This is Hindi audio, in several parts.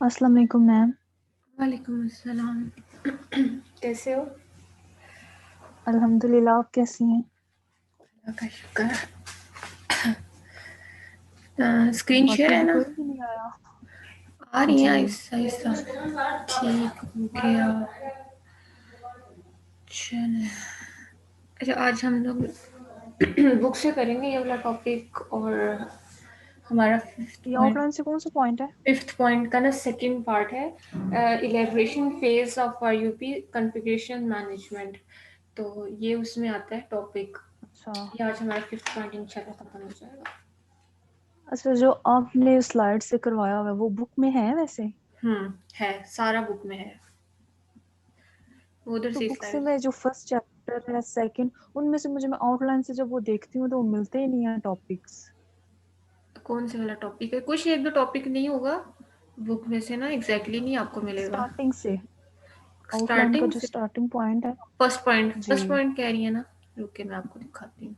अस्सलाम वालेकुम मैम। वालेकुम अस्सलाम। कैसे हो? अल्हम्दुलिल्लाह, आप कैसी हैं? अल्लाह का शुक्र। स्क्रीन शेयर बाकी है ना? कोई भी नहीं आया। आ रही है जी आहिस्ता आहिस्ता। ठीक हो गया। चलो, अच्छा आज हम लोग बुक से करेंगे ये वाला टॉपिक। और हमारा ये आउटलाइन से कौन सा पॉइंट है? फिफ्थ पॉइंट का ना सेकंड पार्ट है, इलेबरेशन फेज ऑफ आरयूपी कॉन्फ़िगरेशन मैनेजमेंट। तो ये उसमें आता है टॉपिक। अच्छा ये आज हमारा फिफ्थ पॉइंट इंशाल्लाह खत्म हो जाएगा। अच्छा, जो आपने स्लाइड से करवाया हुआ है वो बुक में है वैसे? है, सारा बुक में है। उधर तो से बुक से स्लाइड। मैं जो फर्स्ट चैप्टर है, सेकंड, उनमें से मुझे, मैं आउटलाइन से जब वो देखती हूँ तो वो मिलते ही नहीं है टॉपिक्स। कौन से वाला टॉपिक है? कुछ एक दो टॉपिक नहीं होगा बुक में से ना, एग्जैक्टली नहीं आपको मिलेगा। स्टार्टिंग से, आउटलाइन का स्टार्टिंग जो से स्टार्टिंग पॉइंट है। फर्स्ट पॉइंट, जी कह रही है ना। रुक के मैं आपको दिखाती हूँ।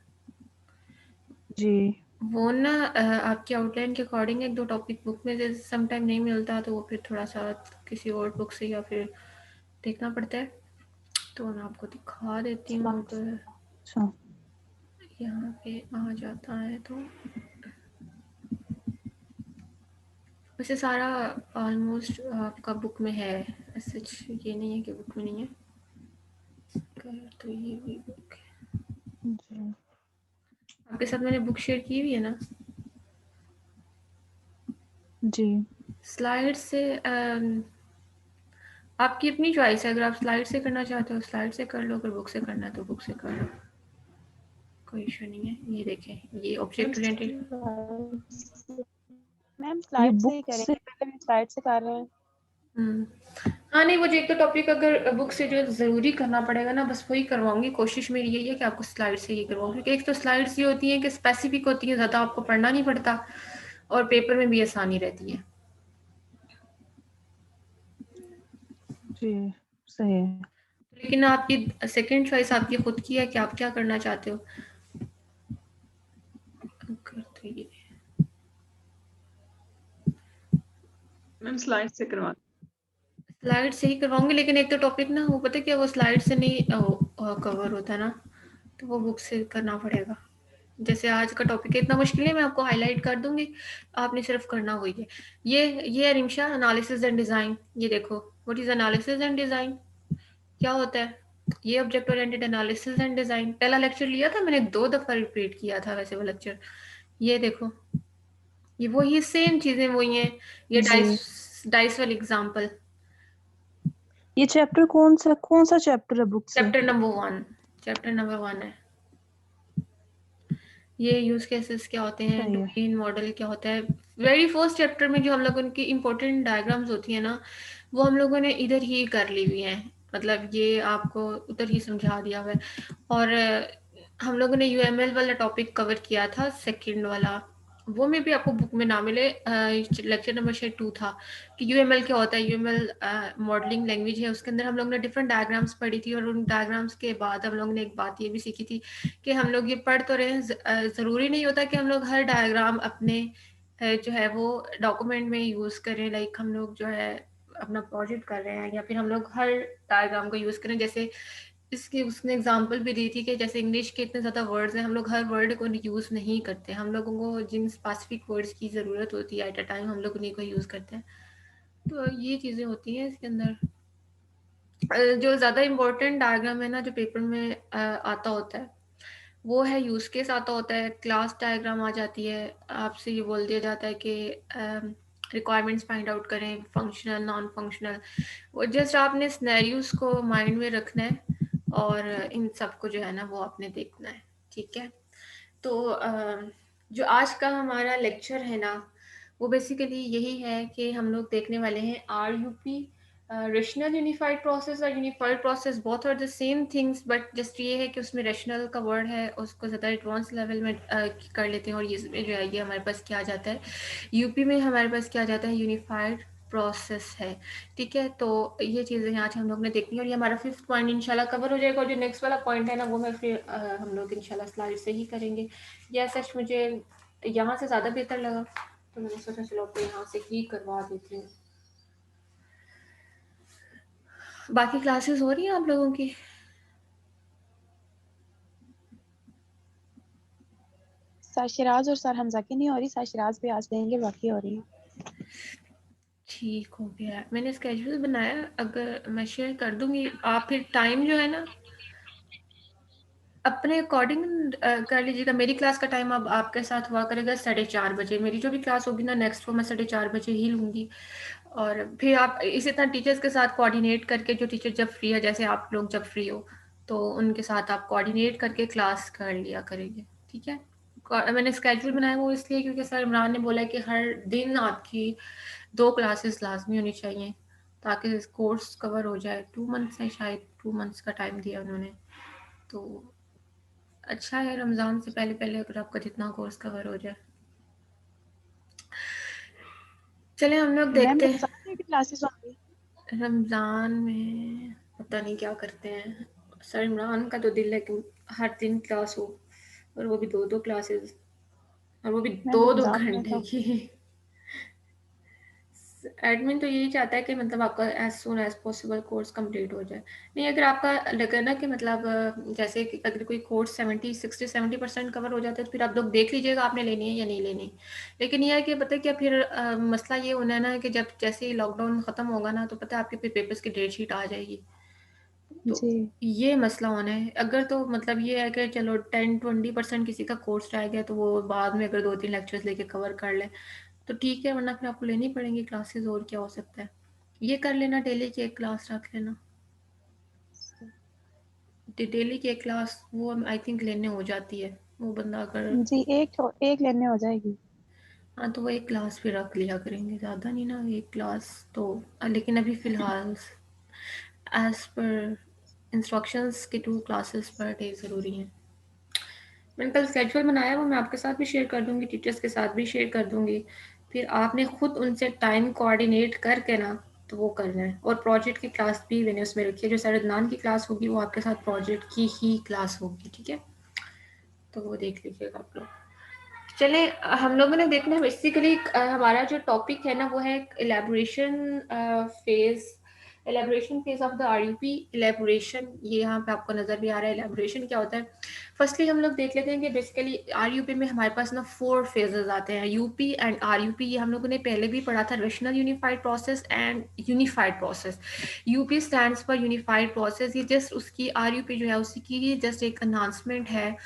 जी। वो ना आपकी आउटलाइन के अकॉर्डिंग एक दो टॉपिक बुक में से सम टाइम नहीं मिलता, तो वो फिर थोड़ा सा किसी और बुक से या फिर देखना पड़ता है। तो मैं आपको दिखा देती हूँ। स्लाइड्स। अगर अच्छा यहाँ पे आ जाता है तो वैसे सारा ऑलमोस्ट आपका बुक में है। सच ये नहीं है कि बुक में नहीं है। तो ये भी बुक है। जी आपके साथ मैंने बुक शेयर की हुई है ना। जी। स्लाइड से आपकी अपनी चॉइस है। अगर आप स्लाइड से करना चाहते हो स्लाइड से कर लो, अगर बुक से करना है तो बुक से कर लो, कोई इशू नहीं है। ये देखें, ये ऑब्जेक्ट ओरिएंटेड। मैम ये स्लाइड से ही बुक से। करेंगे, पहले भी स्लाइड से कर रहे हैं। हाँ नहीं, वो जो एक तो टॉपिक अगर बुक से जो ज़रूरी करना पड़ेगा ना, बस वही करवाऊंगी। कोशिश मेरी यही है कि आपको स्लाइड से ही करवाऊँ, क्योंकि एक तो स्लाइड्स ये होती हैं कि स्पेसिफिक होती हैं, ज़्यादा आपको पढ़ना नहीं पड़ता और पेपर में भी आसानी रहती है। जी सही है। लेकिन आपकी सेकंड चॉइस आपकी खुद की है कि आप क्या करना चाहते हो। करते ये मैम स्लाइड से करवा। स्लाइड से ही करवाऊंगी, लेकिन एक तो टॉपिक ना वो पता है क्या, वो स्लाइड से नहीं कवर होता ना, तो वो बुक से करना पड़ेगा। जैसे आज का टॉपिक है, इतना मुश्किल है, मैं आपको हाईलाइट कर दूंगी, आपने सिर्फ करना वही है। ये है रिमशा, एनालिसिस एंड डिजाइन। ये देखो, what is analysis and design, क्या होता है। ये object oriented analysis and design पहला लेक्चर लिया था मैंने, 2 दफा रिपीट किया था वैसे वो लेक्चर। ये देखो, ये वही सेम चीजें वही हैं। ये जी, डाइस डाइस वाली एग्जांपल। ये चैप्टर कौन सा चैप्टर है बुक से? चैप्टर नंबर 1 है। ये यूज केसेस क्या होते हैं, सही है। डोमेन मॉडल क्या होता है। वेरी फर्स्ट चैप्टर में जो हम लोगों की इंपॉर्टेंट डायग्राम्स होती है ना, वो हम लोगों ने इधर ही कर ली हुई हैं। मतलब ये आपको उधर ही समझा दिया हुआ है। और हम लोगों ने यूएमएल वाला टॉपिक कवर किया था, सेकंड वाला। वो में भी आपको बुक में ना मिले, लेक्चर नंबर शायद 2 था कि यूएमएल क्या होता है। यूएमएल मॉडलिंग लैंग्वेज है, उसके अंदर हम लोग ने डिफरेंट डायग्राम्स पढ़ी थी, और उन डायग्राम्स के बाद हम लोग ने एक बात ये भी सीखी थी कि हम लोग ये पढ़ तो रहे हैं, ज़रूरी नहीं होता कि हम लोग हर डायग्राम अपने जो है वो डॉक्यूमेंट में यूज़ करें। लाइक हम लोग जो है अपना प्रोजेक्ट कर रहे हैं, या फिर हम लोग हर डायग्राम को यूज़ करें। जैसे इसकी उसने एग्जांपल भी दी थी कि जैसे इंग्लिश के इतने ज़्यादा वर्ड्स हैं, हम लोग हर वर्ड को यूज़ नहीं करते। हम लोगों को जिन स्पेसिफिक वर्ड्स की ज़रूरत होती है एट अ टाइम, हम लोग उन्हीं को यूज़ करते हैं। तो ये चीज़ें होती हैं इसके अंदर। जो ज़्यादा इम्पोर्टेंट डायग्राम है ना, जो पेपर में आता होता है, वो है यूज़ केस आता होता है, क्लास डायग्राम आ जाती है। आपसे ये बोल दिया जाता है कि रिक्वायरमेंट्स फाइंड आउट करें, फंक्शनल नॉन फंक्शनल। वो जस्ट आपने सिनेरियोज को माइंड में रखना है, और इन सबको जो है ना वो आपने देखना है। ठीक है। तो जो आज का हमारा लेक्चर है ना, वो बेसिकली यही है कि हम लोग देखने वाले हैं R U P, rational unified process और unified process both are the same things, but just ये है कि उसमें रेशनल का वर्ड है, उसको ज़्यादा एडवांस लेवल में कर लेते हैं। और ये जो है ये हमारे पास क्या आ जाता है, यूपी में हमारे पास क्या आ जाता है, यूनिफाइड प्रोसेस है। ठीक है। तो ये चीज़ें आज हम लोग ने देखनी है, और ये हमारा फिफ्थ पॉइंट इंशाल्लाह कवर हो जाएगा। और जो नेक्स्ट वाला पॉइंट है ना, वो मैं फिर हम लोग इंशाल्लाह स्लाइड से ही करेंगे। या सच मुझे यहाँ से ज़्यादा बेहतर लगा, तो मैंने सोचा चलो आपको यहाँ से ही करवा देती हूँ। बाकी क्लासेस हो रही हैं आप लोगों की? सर शिराज और सर हमजा की नहीं हो रही, सर शिराज भी आज देंगे, बाकी हो रही है। ठीक हो गया, मैंने स्केड्यूल बनाया, अगर मैं शेयर कर दूंगी, आप फिर टाइम जो है ना अपने अकॉर्डिंग कर लीजिएगा। मेरी क्लास का टाइम अब आपके साथ हुआ करेगा 4:30 बजे। मेरी जो भी क्लास होगी ना नेक्स्ट, वो मैं 4:30 बजे ही लूँगी। और फिर आप इसी तरह टीचर्स के साथ कोऑर्डिनेट करके, जो टीचर जब फ्री है, जैसे आप लोग जब फ्री हो तो उनके साथ आप कोऑर्डिनेट करके क्लास कर लिया करेंगे, ठीक है? मैंने स्केड्यूल बनाया वो इसलिए क्योंकि सर इमरान ने बोला है कि हर दिन आपकी 2 क्लासेस लाजमी होनी चाहिए ताकि कोर्स कवर हो जाए। 2 मंथ्स है शायद, 2 मंथ्स का टाइम दिया उन्होंने। तो अच्छा है रमज़ान से पहले पहले अगर आपका जितना कोर्स कवर हो जाए। चले हम लोग मैम देखते हैं रमजान में भी क्लासेस होंगी? रमज़ान में पता नहीं क्या करते हैं। सर इमरान का तो दिल है कि हर दिन क्लास हो, और वो भी 2-2 क्लासेस, और वो भी मैम 2-2 रमजान में घंटे तो की। एडमिन तो यही चाहता है कि मतलब आपका as soon as possible course complete हो जाए। नहीं, अगर आपका लगे ना कि मतलब जैसे कि अगर कोई कोर्स 60-70% कवर हो जाता है तो फिर आप लोग देख लीजिएगा आपने लेनी है या नहीं लेनी। लेकिन यह है कि पता है क्या, फिर मसला ये होना है ना कि जब जैसे ही लॉकडाउन ख़त्म होगा ना तो पता है आपके फिर पेपर्स की डेट शीट आ जाएगी। तो जी ये मसला होना है। अगर तो मतलब ये है कि चलो 10-20% किसी का कोर्स रह गया तो वो बाद में अगर 2-3 लेक्चर्स लेके कवर कर ले तो ठीक है, वरना फिर आपको लेनी पड़ेंगी क्लासेस, और क्या हो सकता है। ये कर लेना, डेली की एक क्लास रख लेना। डेली की एक क्लास वो आई थिंक लेने हो जाती है, वो बंदा अगर, जी, एक लेने हो जाएगी। हाँ तो वो एक क्लास फिर रख लिया करेंगे, ज़्यादा नहीं ना एक क्लास तो। लेकिन अभी फ़िलहाल एज़ पर इंस्ट्रक्शंस के 2 क्लासेस पर डे ज़रूरी हैं। मैंने कल स्केड्यूल बनाया, वो मैं आपके साथ भी शेयर कर दूँगी, टीचर्स के साथ भी शेयर कर दूँगी। फिर आपने खुद उनसे टाइम कोऑर्डिनेट करके ना तो वो करना है। और प्रोजेक्ट की क्लास भी मैंने उसमें रखी है, जो सर अदनान की क्लास होगी वो आपके साथ प्रोजेक्ट की ही क्लास होगी, ठीक है? तो वो देख लीजिएगा आप लोग। चलें हम लोगों ने देखना है बेसिकली हमारा जो टॉपिक है ना वो है elaboration phase of the RUP. Elaboration ये यहाँ पे आपको नजर भी आ रहा है, एलेबोरेशन क्या होता है। फर्स्टली हम लोग देख लेते हैं कि बेसिकली आरयूपी में हमारे पास ना 4 फेजेस आते हैं, यूपी एंड आरयूपी। ये हम लोगों ने पहले भी पढ़ा था, rational unified process and unified process. UP stands for unified process, ये जस्ट उसकी आरयूपी जो है उसी की जस्ट एक अनाउंसमेंट है,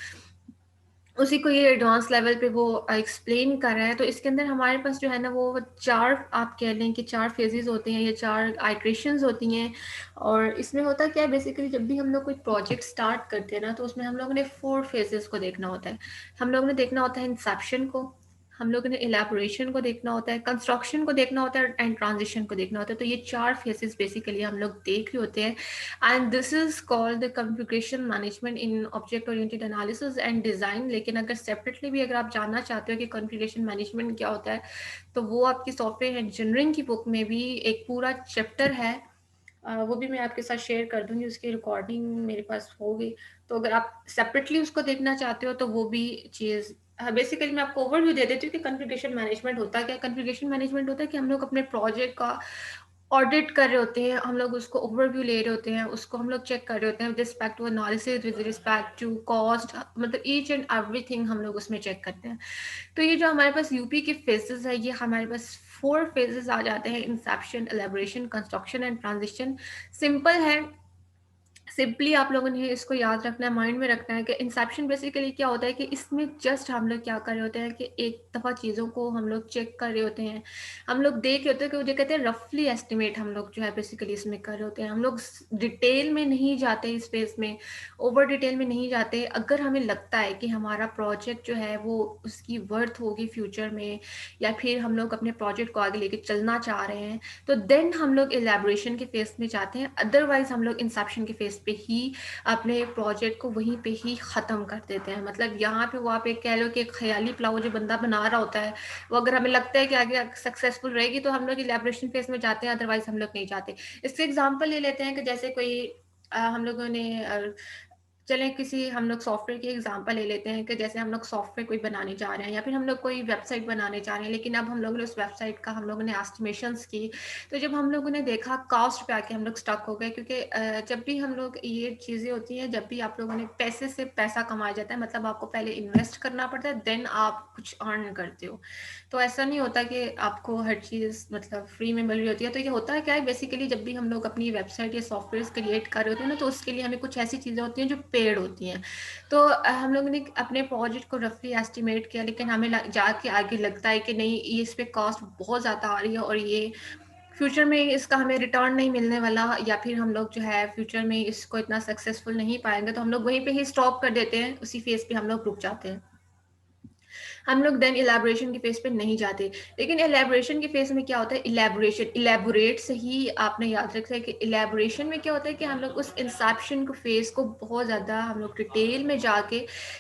उसी को ये एडवांस लेवल पे वो एक्सप्लेन कर रहा है। तो इसके अंदर हमारे पास जो है ना वो 4 आप कह लें कि 4 फेजेस होते हैं या 4 आइट्रेशंस होती हैं। और इसमें होता क्या है बेसिकली, जब भी हम लोग कोई प्रोजेक्ट स्टार्ट करते हैं ना तो उसमें हम लोगों ने 4 फेजेस को देखना होता है। हम लोगों ने देखना होता है इंसेप्शन को, हम लोगों ने इलेबोरेशन को देखना होता है, कंस्ट्रक्शन को देखना होता है एंड ट्रांजिशन को देखना होता है। तो ये 4 फेजेस बेसिकली हम लोग देख रहे होते हैं। And this is called the configuration management in object oriented analysis and design. लेकिन अगर सेपरेटली भी अगर आप जानना चाहते हो कि कॉन्फ़िगरेशन मैनेजमेंट क्या होता है तो वो आपकी सॉफ्टवेयर इंजीनियरिंग की बुक में भी एक पूरा चैप्टर है। वो भी मैं आपके साथ शेयर कर दूंगी, उसकी रिकॉर्डिंग मेरे पास होगी। तो अगर आप सेपरेटली उसको देखना चाहते हो तो वो भी चीज़, बेसिकली मैं आपको ओवरव्यू दे देती हूँ कि कॉन्फ़िगरेशन मैनेजमेंट होता है क्या। कॉन्फ़िगरेशन मैनेजमेंट होता है कि हम लोग अपने प्रोजेक्ट का ऑडिट कर रहे होते हैं, हम लोग उसको ओवरव्यू ले रहे होते हैं, उसको हम लोग चेक कर रहे होते हैं with respect to analysis, with respect to cost, मतलब ईच एंड एवरीथिंग हम लोग उसमें चेक करते हैं। तो ये जो हमारे पास यूपी के फेजेस है, ये हमारे पास 4 फेजेस आ जाते हैं, Inception, elaboration, construction and transition. Simple है, सिंपली आप लोगों ने इसको याद रखना है, माइंड में रखना है कि इंसेप्शन बेसिकली क्या होता है कि इसमें जस्ट हम लोग क्या कर रहे होते हैं कि एक दफ़ा चीज़ों को हम लोग चेक कर रहे होते हैं, हम लोग देख रहे होते हैं कि वो जो कहते हैं रफली एस्टिमेट हम लोग जो है बेसिकली इसमें कर रहे होते हैं। हम लोग डिटेल में नहीं जाते, इस फेज में ओवर डिटेल में नहीं जाते। अगर हमें लगता है कि हमारा प्रोजेक्ट जो है वो उसकी वर्थ होगी फ्यूचर में, या फिर हम लोग अपने प्रोजेक्ट को आगे लेके चलना चाह रहे हैं, तो देन हम लोग एलैबोरेशन के फेज में जाते हैं। अदरवाइज हम लोग इंसेप्शन के फेज पे ही अपने प्रोजेक्ट को वहीं पे ही ख़त्म कर देते हैं। मतलब यहाँ पे वो आप एक कह लो कि एक ख्याली प्लाव जो बंदा बना रहा होता है, वो अगर हमें लगता है कि आगे सक्सेसफुल रहेगी तो हम लोग एलैबोरेशन फेज में जाते हैं, अदरवाइज हम लोग नहीं जाते। इससे एग्जाम्पल ले लेते हैं कि जैसे कोई हम लोगों ने चलें किसी हम लोग सॉफ्टवेयर की एग्जांपल ले लेते हैं कि जैसे हम लोग सॉफ्टवेयर कोई बनाने जा रहे हैं या फिर हम लोग कोई वेबसाइट बनाने जा रहे हैं, लेकिन अब हम लोगों ने उस वेबसाइट का हम लोगों ने एस्टिमेशंस की। तो जब हम लोगों ने देखा कॉस्ट पे आके हम लोग स्टक हो गए, क्योंकि जब भी हम लोग ये चीज़ें होती हैं, जब भी आप लोगों ने पैसे से पैसा कमाया जाता है, मतलब आपको पहले इन्वेस्ट करना पड़ता है, देन आप कुछ अर्न करते हो। तो ऐसा नहीं होता कि आपको हर चीज़ मतलब फ्री में मिल रही होती है। तो ये होता है क्या है, बेसिकली जब भी हम लोग अपनी वेबसाइट या सॉफ्टवेयर क्रिएट कर रहे होते हैं ना, तो उसके लिए हमें कुछ ऐसी चीज़ें होती हैं जो पेड होती हैं। तो हम लोगों ने अपने प्रोजेक्ट को रफली एस्टिमेट किया, लेकिन हमें जाके आगे लगता है कि नहीं, ये इस पे कॉस्ट बहुत ज़्यादा आ रही है और ये फ्यूचर में इसका हमें रिटर्न नहीं मिलने वाला, या फिर हम लोग जो है फ्यूचर में इसको इतना सक्सेसफुल नहीं पाएंगे, तो हम लोग वहीं पे ही स्टॉप कर देते हैं, उसी फेज पे हम लोग रुक जाते हैं। हम लोग देन इलेबोरेशन के फेज पे नहीं जाते। लेकिन इलेबोरेशन के फेज में क्या होता है, इलेबोरेट से ही आपने याद रखा है कि इलेबोरेशन में क्या होता है कि हम लोग उस इंसेप्शन को फेज को बहुत ज़्यादा हम लोग डिटेल में जाके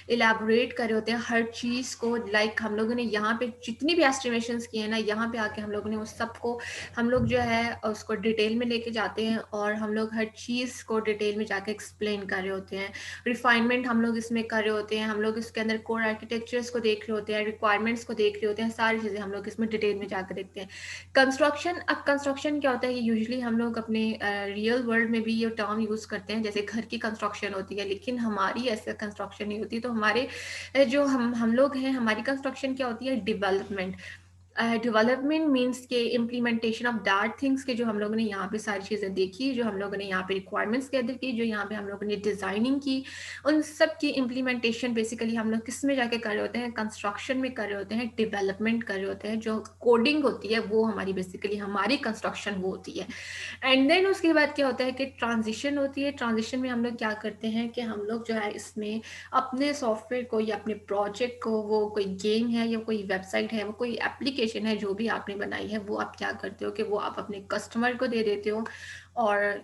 इलेबोरेट कर रहे होते हैं हर चीज़ को। लाइक हम लोगों ने यहाँ पे जितनी भी एस्टिमेशन किए हैं ना, यहाँ पे आके हम लोगों ने उस सबको हम लोग जो है उसको डिटेल में लेके जाते हैं और हम लोग हर चीज़ को डिटेल में जाके एक्सप्लेन कर रहे होते हैं। रिफाइनमेंट हम लोग इसमें कर रहे होते हैं, हम लोग इसके अंदर कोर आर्किटेक्चर्स को देख रहे होते हैं, रिक्वायरमेंट्स को देख रहे होते हैं, सारी चीज़ें हम लोग इसमें डिटेल में जाकर देखते हैं। कंस्ट्रक्शन, अब कंस्ट्रक्शन क्या होता है, ये यूजुअली हम लोग अपने रियल वर्ल्ड में भी ये टर्म यूज़ करते हैं, जैसे घर की कंस्ट्रक्शन होती है, लेकिन हमारी ऐसे कंस्ट्रक्शन नहीं होती। तो हमारे जो हम लोग हैं, हमारी कंस्ट्रक्शन क्या होती है, डेवलपमेंट। डेवलपमेंट मीन्स के इम्प्लीमेंटेशन ऑफ दैट थिंग्स के जो हम लोगों ने यहाँ पे सारी चीज़ें देखी, जो हम लोगों ने यहाँ पे रिक्वायरमेंट्स गैदर की, जो यहाँ पे हम लोगों ने डिज़ाइनिंग की, उन सब की इम्प्लीमेंटेशन बेसिकली हम लोग किस में जाके कर रहे होते हैं, कंस्ट्रक्शन में कर रहे होते हैं, डेवलपमेंट कर रहे होते हैं। जो कोडिंग होती है वो हमारी बेसिकली हमारी कंस्ट्रक्शन वो होती है। एंड देन उसके बाद क्या होता है कि ट्रांजिशन होती है। ट्रांजिशन में हम लोग क्या करते हैं कि हम लोग जो है इसमें अपने सॉफ्टवेयर को या अपने प्रोजेक्ट को, वो कोई गेम है या कोई वेबसाइट है, वो कोई एप्लीकेशन है जो भी आपने बनाई है, वो आप क्या करते हो कि वो आप अपने कस्टमर को दे देते हो। और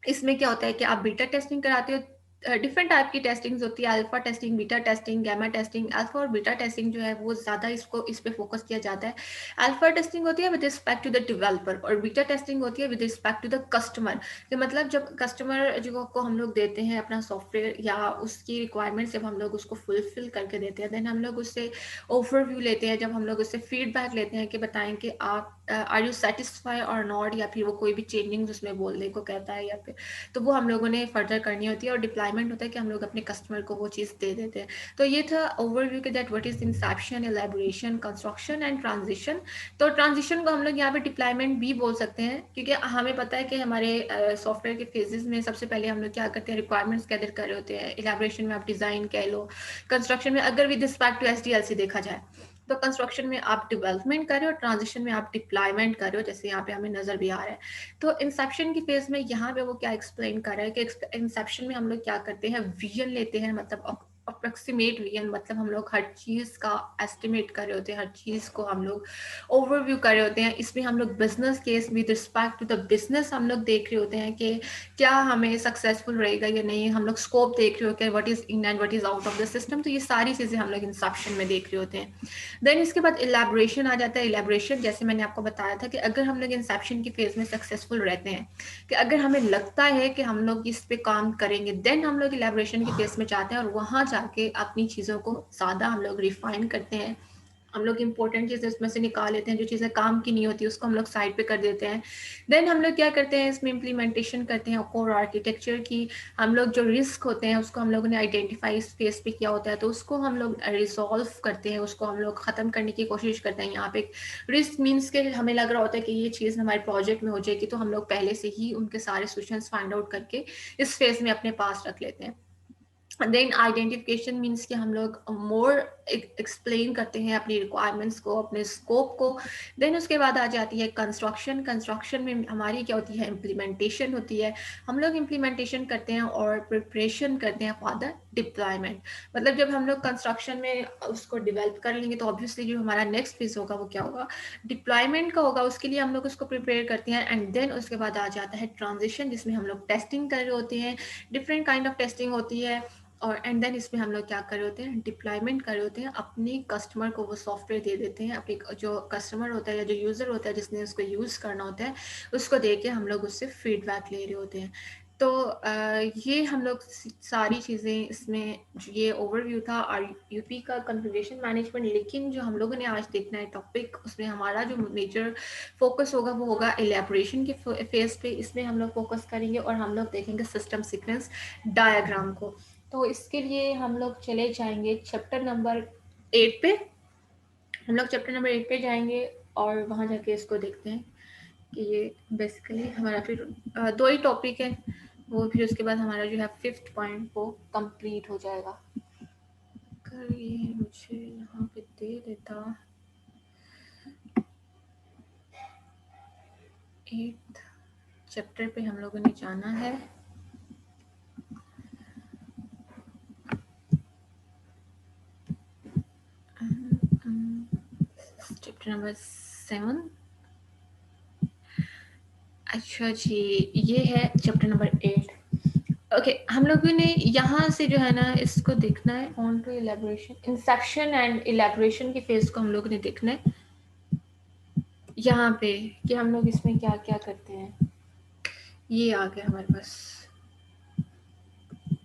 इसमें क्या होता है कि आप बीटा टेस्टिंग कराते हो। डिफरेंट टाइप की टेस्टिंग्स होती है, alpha testing, beta testing, gamma testing. Alpha और बीटा टेस्टिंग जो है वो ज़्यादा इस पे फोकस किया जाता है। अल्फा टेस्टिंग होती है with respect to the developer और बीटा टेस्टिंग होती है with respect to the customer. कि मतलब जब कस्टमर जो को हम लोग देते हैं अपना सॉफ्टवेयर या उसकी रिक्वायरमेंट्स, जब हम लोग उसको फुलफिल करके देते हैं, देन हम लोग उससे ओवरव्यू लेते हैं, जब हम लोग उससे फीडबैक लेते हैं कि बताएं कि आप आर यू सेटिस्फाई और नॉट, या फिर वो कोई भी चेंजिंग उसमें बोलने को कहता है या फिर, तो वो हम लोगों ने फर्दर करनी होती है। और डिप्लॉयमेंट होता है कि हम लोग अपने कस्टमर को वो चीज़ दे देते हैं। तो ये था ओवरव्यू के that what is inception, elaboration, construction and transition. तो ट्रांजिशन को हम लोग यहाँ पे डिप्लॉयमेंट भी बोल सकते हैं, क्योंकि हमें पता है कि हमारे सॉफ्टवेयर के फेजेस में सबसे पहले हम लोग क्या करते हैं, रिक्वायरमेंट्स गैदर कर रहे होते हैं। एलैबोरेशन में आप डिज़ाइन कह लो, कंस्ट्रक्शन में अगर विद रिस्पेक्ट टू SDLC देखा जाए, तो कंस्ट्रक्शन में आप डेवलपमेंट कर रहे हो, ट्रांजिशन में आप डिप्लॉयमेंट कर रहे हो, जैसे यहाँ पे हमें नजर भी आ रहा है। तो इंसेप्शन की फेज में यहाँ पे वो क्या एक्सप्लेन कर रहा है कि इंसेप्शन में हम लोग क्या करते हैं, विजन लेते हैं, मतलब अप्रोक्सीमेट विजन, मतलब हम लोग हर चीज़ का एस्टिमेट कर रहे होते हैं, हर चीज़ को हम लोग ओवरव्यू कर रहे होते हैं। इसमें हम लोग business case with respect to the business हम लोग देख रहे होते हैं कि क्या हमें सक्सेसफुल रहेगा या नहीं। हम लोग स्कोप देख रहे होते हैं, what is in and what is out of the system. तो ये सारी चीज़ें हम लोग इंसेप्शन में देख रहे होते हैं। देन इसके बाद इलेबोरेशन आ जाता है। इलेबोरेशन जैसे मैंने आपको बताया था कि अगर हम लोग इंसेप्शन की फेज में सक्सेसफुल रहते हैं, कि अगर हमें लगता है कि हम लोग इस पे काम करेंगे, देन हम लोग इलेबोरेशन की फेज में जाते हैं और वहाँ जाके अपनी चीज़ों को ज़्यादा हम लोग रिफाइन करते हैं। हम लोग इंपॉर्टेंट चीज़ें उसमें से निकाल लेते हैं, जो चीज़ें काम की नहीं होती उसको हम लोग साइड पे कर देते हैं। देन हम लोग क्या करते हैं, इसमें इम्प्लीमेंटेशन करते हैं कोर आर्किटेक्चर की। हम लोग जो रिस्क होते हैं उसको हम लोगों ने आइडेंटिफाई इस फेस पे किया होता है, तो उसको हम लोग रिजॉल्व करते हैं, उसको हम लोग ख़त्म करने की कोशिश करते हैं। यहाँ पे रिस्क मीन्स के हमें लग रहा होता है कि ये चीज़ हमारे प्रोजेक्ट में हो जाएगी, तो हम लोग पहले से ही उनके सारे सोल्यूशंस फाइंड आउट करके इस फेज में अपने पास रख लेते हैं। देन आइडेंटिफिकेशन मीन्स कि हम लोग मोर एक्सप्लेन करते हैं अपनी रिक्वायरमेंट्स को, अपने स्कोप को। देन उसके बाद आ जाती है कंस्ट्रक्शन। कंस्ट्रक्शन में हमारी क्या होती है, इम्प्लीमेंटेशन होती है। हम लोग इम्प्लीमेंटेशन करते हैं और प्रिपरेशन करते हैं फॉर द डिप्लॉयमेंट। मतलब जब हम लोग कंस्ट्रक्शन में उसको डेवलप कर लेंगे, तो ऑब्वियसली जो हमारा नेक्स्ट फेज होगा वो क्या होगा, डिप्लॉयमेंट का होगा। उसके लिए हम लोग उसको प्रिपेयर करते हैं। एंड देन उसके बाद आ जाता है ट्रांजिशन, जिसमें हम लोग टेस्टिंग कर रहे होते हैं। डिफरेंट काइंड ऑफ टेस्टिंग होती है। और एंड देन इसमें हम लोग क्या कर रहे होते हैं, डिप्लॉयमेंट कर रहे होते हैं। अपने कस्टमर को वो सॉफ्टवेयर दे देते हैं। अपने जो कस्टमर होता है या जो यूज़र होता है जिसने उसको यूज़ करना होता है, उसको दे के हम लोग उससे फीडबैक ले रहे होते हैं। तो ये हम लोग सारी चीज़ें इसमें ये ओवरव्यू था और यूपी का कॉन्फ़िगरेशन मैनेजमेंट, लेकिन जो हम लोगों ने आज देखना है टॉपिक, उसमें हमारा जो मेजर फोकस होगा वो होगा एलैबोरेशन के फेज पे। इसमें हम लोग फोकस करेंगे और हम लोग देखेंगे सिस्टम सीक्वेंस डायग्राम को। तो इसके लिए हम लोग चले जाएंगे चैप्टर नंबर 8 पे। हम लोग चैप्टर नंबर 8 पे जाएंगे और वहाँ जाके इसको देखते हैं कि ये बेसिकली हमारा फिर 2 ही टॉपिक है वो, फिर उसके बाद हमारा जो है 5th पॉइंट वो कंप्लीट हो जाएगा। अगर ये मुझे यहाँ पे दे देता 8th चैप्टर पे हम लोगों ने जाना है। Chapter number 7। अच्छा जी, ये है चैप्टर नंबर 8। ओके, हम लोगों ने यहाँ से जो है ना इसको देखना है on to elaboration, inception and elaboration के फेज को हम लोगों ने देखना है यहाँ पे कि हम लोग इसमें क्या क्या करते हैं। ये आ गया हमारे पास।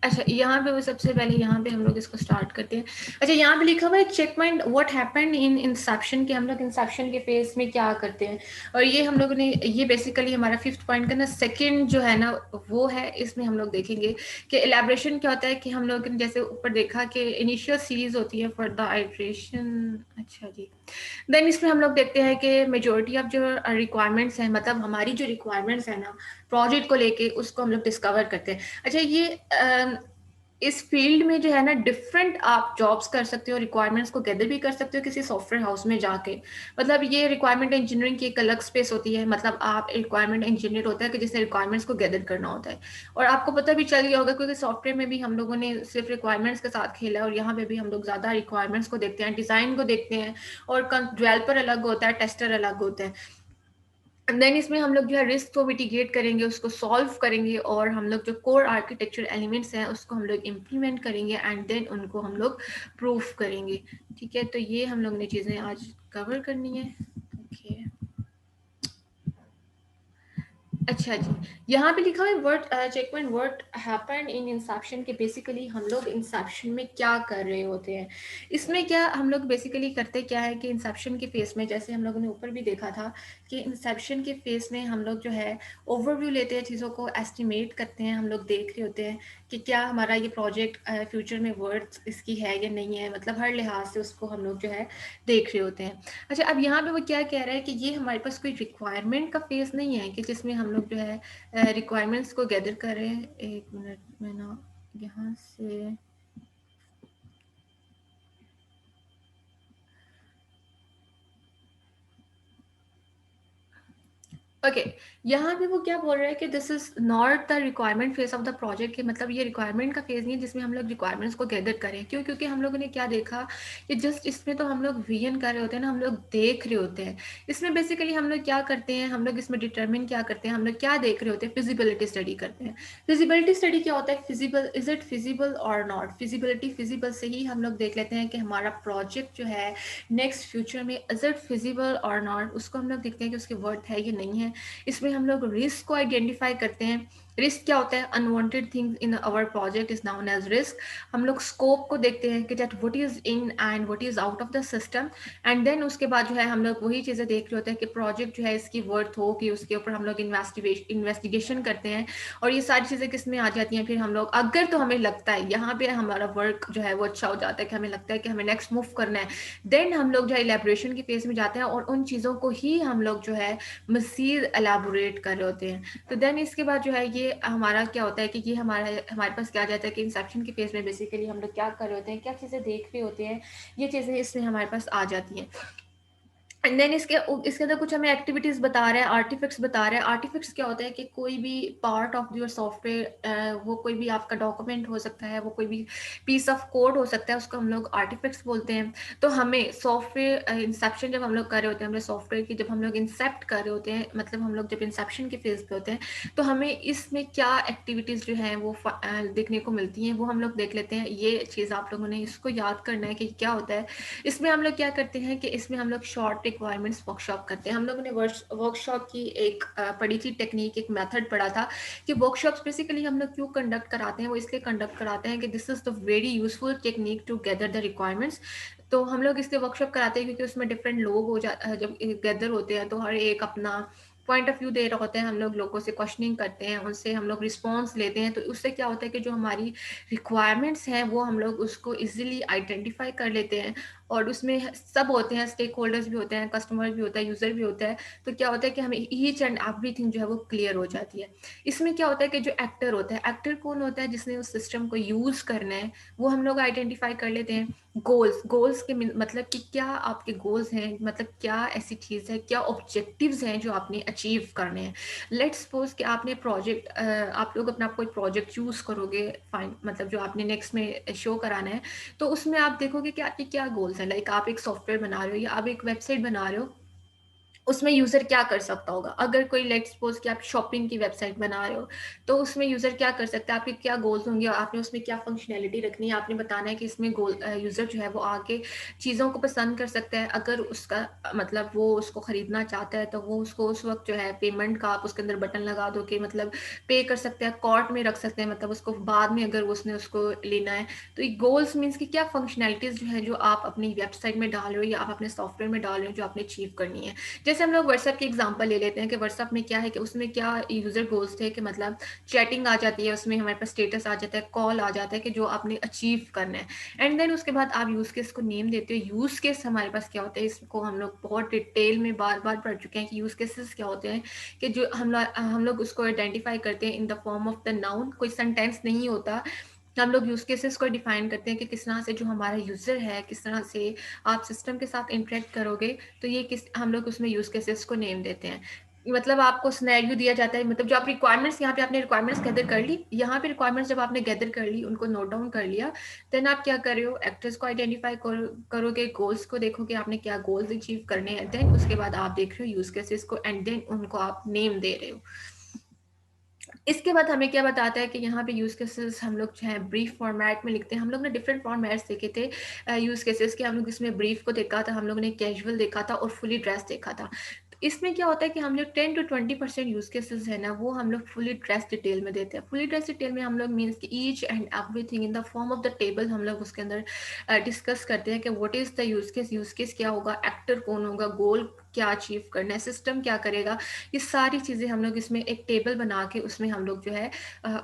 अच्छा, यहाँ पे वो सबसे पहले यहाँ पे हम लोग इसको स्टार्ट करते हैं। अच्छा, यहाँ पे लिखा हुआ है check mind what happened in inception, के हम लोग इंसेप्शन के फेज में क्या करते हैं। और ये हम लोगों ने, ये बेसिकली हमारा 5th पॉइंट का ना सेकंड जो है ना वो है। इसमें हम लोग देखेंगे कि इलेबोरेशन क्या होता है, कि हम लोग ने जैसे ऊपर देखा कि इनिशियल सीरीज होती है फॉर द आइट्रेशन। अच्छा जी, देन इसमें हम लोग देखते हैं कि मेजोरिटी ऑफ जो रिक्वायरमेंट्स हैं, मतलब हमारी जो रिक्वायरमेंट्स है ना प्रोजेक्ट को लेके, उसको हम लोग डिस्कवर करते हैं। अच्छा, ये इस फील्ड में जो है ना डिफरेंट आप जॉब्स कर सकते हो, रिक्वायरमेंट्स को गैदर भी कर सकते हो किसी सॉफ्टवेयर हाउस में जाके। मतलब ये रिक्वायरमेंट इंजीनियरिंग की एक अलग स्पेस होती है। मतलब आप रिक्वायरमेंट इंजीनियर होता है कि जिसने रिक्वायरमेंट्स को गैदर करना होता है। और आपको पता भी चल गया होगा क्योंकि सॉफ्टवेयर में भी हम लोगों ने सिर्फ रिक्वायरमेंट्स के साथ खेला है, और यहाँ पे भी हम लोग ज़्यादा रिक्वायरमेंट्स को देखते हैं, डिज़ाइन को देखते हैं, और डेवलपर अलग होता है, टेस्टर अलग होते हैं। देन इसमें हम लोग जो है रिस्क को मिटिगेट करेंगे, उसको सॉल्व करेंगे, और हम लोग जो कोर आर्किटेक्चर एलिमेंट्स हैं उसको हम लोग इम्प्लीमेंट करेंगे, एंड देन उनको हम लोग प्रूफ करेंगे। ठीक है, तो ये हम लोग ने चीज़ें आज कवर करनी है। ओके, अच्छा जी, यहाँ पे लिखा है word checkpoint word happened in inception, के बेसिकली हम लोग इंसेप्शन में क्या कर रहे होते हैं। इसमें क्या हम लोग बेसिकली करते क्या है कि इंसेप्शन के फेस में, जैसे हम लोगों ने ऊपर भी देखा था कि इंसेप्शन के फेस में हम लोग जो है ओवरव्यू लेते हैं, चीज़ों को एस्टिमेट करते हैं, हम लोग देख रहे होते हैं कि क्या हमारा ये प्रोजेक्ट फ्यूचर में वर्थ इसकी है या नहीं है। मतलब हर लिहाज से उसको हम लोग जो है देख रहे होते हैं। अच्छा, अब यहाँ पे वो क्या कह रहा है कि ये हमारे पास कोई रिक्वायरमेंट का फेस नहीं है कि जिसमें हम लोग जो है रिक्वायरमेंट्स को गैदर करें। एक मिनट में ना यहाँ से ओके, यहाँ पे वो क्या बोल रहा है कि this is not the requirement phase of the project, के मतलब ये रिक्वायरमेंट का फेज नहीं है जिसमें हम लोग रिक्वायरमेंट्स को गैदर करें। क्यों? क्योंकि हम लोगों ने क्या देखा कि जस्ट इसमें तो हम लोग विजन कर रहे होते हैं ना, हम लोग देख रहे होते हैं। इसमें बेसिकली हम लोग क्या करते हैं, हम लोग इसमें डिटरमिन क्या करते हैं, हम लोग क्या देख रहे होते हैं, फिजिबिलिटी स्टडी करते हैं। फिजिबिलिटी स्टडी क्या होता है, फिजिबल, इज इट फिजिबल और नॉट। फिजिबिलिटी, फिजिबल से ही हम लोग देख लेते हैं कि हमारा प्रोजेक्ट जो है नेक्स्ट फ्यूचर में इज इट फिजिबल और नॉट, उसको हम लोग देखते हैं कि उसकी वर्थ है या नहीं है। इसमें हम लोग रिस्क को आइडेंटिफाई करते हैं। रिस्क क्या होता है, unwanted things in our project is known as risk. हम लोग स्कोप को देखते हैं कि that what is in and what is out of the system, and then उसके बाद जो है हम लोग वही चीज़ें देख रहे होते हैं कि प्रोजेक्ट जो है इसकी वर्थ हो, कि उसके ऊपर हम लोग इन्वेस्टिगेशन करते हैं। और ये सारी चीज़ें किस में आ जाती हैं, फिर हम लोग अगर तो हमें लगता है यहाँ पे हमारा वर्क जो है वो अच्छा हो जाता है कि हमें लगता है कि हमें नेक्स्ट मूव करना है, देन हम लोग जो है इलेबोरेशन की फेज में जाते हैं और उन चीज़ों को ही हम लोग जो है मज़ीद एलाबोरेट कर रहे होते हैं। तो देन इसके बाद जो है ये हमारा क्या होता है कि ये हमारे पास क्या आ जाता है कि इंसेप्शन के फेज में बेसिकली हम लोग क्या कर रहे होते हैं, क्या चीज़ें देख रहे होते हैं, ये चीज़ें इसमें हमारे पास आ जाती हैं। एंड देन इसके अंदर कुछ हमें एक्टिविटीज़ बता रहा है, आर्टिफैक्ट्स बता रहा है। आर्टिफैक्ट्स क्या होता है कि कोई भी पार्ट ऑफ योर सॉफ्टवेयर, वो कोई भी आपका डॉक्यूमेंट हो सकता है, वो कोई भी पीस ऑफ कोड हो सकता है, उसको हम लोग आर्टिफैक्ट्स बोलते हैं। तो हमें सॉफ्टवेयर इंसेप्शन जब हम लोग कर रहे होते हैं, हमें सॉफ्टवेयर की जब हम लोग इंसेप्ट कर रहे होते हैं, मतलब हम लोग जब इंसेप्शन के फेज पे होते हैं, तो हमें इसमें क्या एक्टिविटीज़ जो हैं वो देखने को मिलती हैं, वो हम लोग देख लेते हैं। ये चीज़ आप लोगों ने इसको याद करना है कि क्या होता है। इसमें हम लोग क्या करते हैं कि इसमें हम लोग शॉर्ट रिक्वायरमेंट्स वर्कशॉप करते हैं। हम लोगों ने वर्कशॉप की एक पढ़ी थी टेक्निक, एक मेथड पढ़ा था कि वर्कशॉप्स बेसिकली हम लोग क्यों कंडक्ट कराते हैं। वो इसलिए कंडक्ट कराते हैं कि this is the very useful technique to gather the requirements. तो हम लोग इसलिए वर्कशॉप कराते हैं क्योंकि उसमें डिफरेंट लोग हो जाते हैं, जब गैदर होते हैं तो हर एक अपना पॉइंट ऑफ व्यू दे रहे होते हैं। हम लोग लोगों से क्वेश्चनिंग करते हैं, उनसे हम लोग रिस्पॉन्स लेते हैं। तो उससे क्या होता है कि जो हमारी रिक्वायरमेंट्स हैं वो हम लोग उसको इजीली आइडेंटिफाई कर लेते हैं। और उसमें सब होते हैं, स्टेक होल्डर्स भी होते हैं, कस्टमर भी होता है, यूज़र भी होता है। तो क्या होता है कि हमें ईच एंड एवरीथिंग जो है वो क्लियर हो जाती है। इसमें क्या होता है कि जो एक्टर होता है, एक्टर कौन होता है जिसने उस सिस्टम को यूज़ करना है, वो हम लोग आइडेंटिफाई कर लेते हैं। गोल्स के मतलब कि क्या आपके गोल्स हैं, मतलब क्या ऐसी चीज़ है, क्या ऑब्जेक्टिव्स हैं जो आपने अचीव करने हैं। लेट्स सपोज कि आपने प्रोजेक्ट, आप लोग अपना कोई प्रोजेक्ट चूज़ करोगे, फाइन, मतलब जो आपने नेक्स्ट में शो कराना है, तो उसमें आप देखोगे कि आपके क्या गोल्स हैं। लाइक आप एक सॉफ्टवेयर बना रहे हो या आप एक वेबसाइट बना रहे हो, उसमें यूज़र क्या कर सकता होगा। अगर कोई लेट्स सपोज कि आप शॉपिंग की वेबसाइट बना रहे हो, तो उसमें यूज़र क्या कर सकता है, आपके क्या गोल्स होंगे, और आपने उसमें क्या फंक्शनैलिटी रखनी है। आपने बताना है कि इसमें यूज़र जो है वो आके चीज़ों को पसंद कर सकता है। अगर उसका मतलब वो उसको ख़रीदना चाहता है तो वो उसको उस वक्त जो है पेमेंट का आप उसके अंदर बटन लगा दो कि मतलब पे कर सकते हैं, कॉर्ट में रख सकते हैं, मतलब उसको बाद में अगर उसने उसको लेना है। तो ये गोल्स मीन्स कि क्या फंक्शनैलिटीज़ जो है जो आप अपनी वेबसाइट में डाल रहे हो या आप अपने सॉफ्टवेयर में डाल रहे हो जो आपने अचीव करनी है। जैसे हम लोग व्हाट्सएप की एग्जांपल ले लेते हैं कि व्हाट्सएप में क्या है कि उसमें क्या यूज़र गोल्स थे कि मतलब चैटिंग आ जाती है, उसमें हमारे पास स्टेटस आ जाता है, कॉल आ जाता है कि जो आपने अचीव करना है। एंड देन उसके बाद आप यूज़ केस को नेम देते हो। यूज़ केस हमारे पास क्या होता है, इसको हम लोग बहुत डिटेल में बार बार पढ़ चुके हैं कि यूज़ केसेस क्या होते हैं। कि जो हम लोग उसको आइडेंटिफाई करते हैं in the form of the noun. कोई सेंटेंस नहीं होता, हम लोग यूज़ केसेस को डिफाइन करते हैं कि किस तरह से जो हमारा यूज़र है, किस तरह से आप सिस्टम के साथ इंटरेक्ट करोगे। तो ये किस हम लोग उसमें यूज़ केसेस को नेम देते हैं। मतलब आपको सिनेरियो दिया जाता है, मतलब जो आप रिक्वायरमेंट्स, यहाँ पे आपने रिक्वायरमेंट्स गैदर कर ली, यहाँ पे रिक्वायरमेंट्स जब आपने गैदर कर ली, उनको नोट डाउन कर लिया, देन आप क्या कर रहे हो, एक्टर्स को आइडेंटिफाई करोगे, गोल्स को देखोगे आपने क्या गोल्स अचीव करने हैं। देन उसके बाद आप देख रहे हो यूज़ केसेस को, एंड देन उनको आप नेम दे रहे हो। इसके बाद हमें क्या बताता है कि यहाँ पे यूज़ केसेस हम लोग जो है ब्रीफ फॉर्मेट में लिखते हैं। हम लोग ने डिफरेंट फॉर्मेट्स देखे थे यूज़ केसेस के। हम लोग इसमें ब्रीफ को देखा था, हम लोग ने कैजुअल देखा था और फुली ड्रेस देखा था। तो इसमें क्या होता है कि हम लोग 10 to 20% यूज़ केसेस है ना, वो हम लोग फुली ड्रेस डिटेल में देते हैं। फुली ड्रेस डिटेल में हम लोग मीन्स कि each and everything in the form of the table हम लोग उसके अंदर डिस्कस करते हैं कि what is the use case क्या होगा, एक्टर कौन होगा, गोल क्या अचीव करना है, सिस्टम क्या करेगा। ये सारी चीज़ें हम लोग इसमें एक टेबल बना के उसमें हम लोग जो है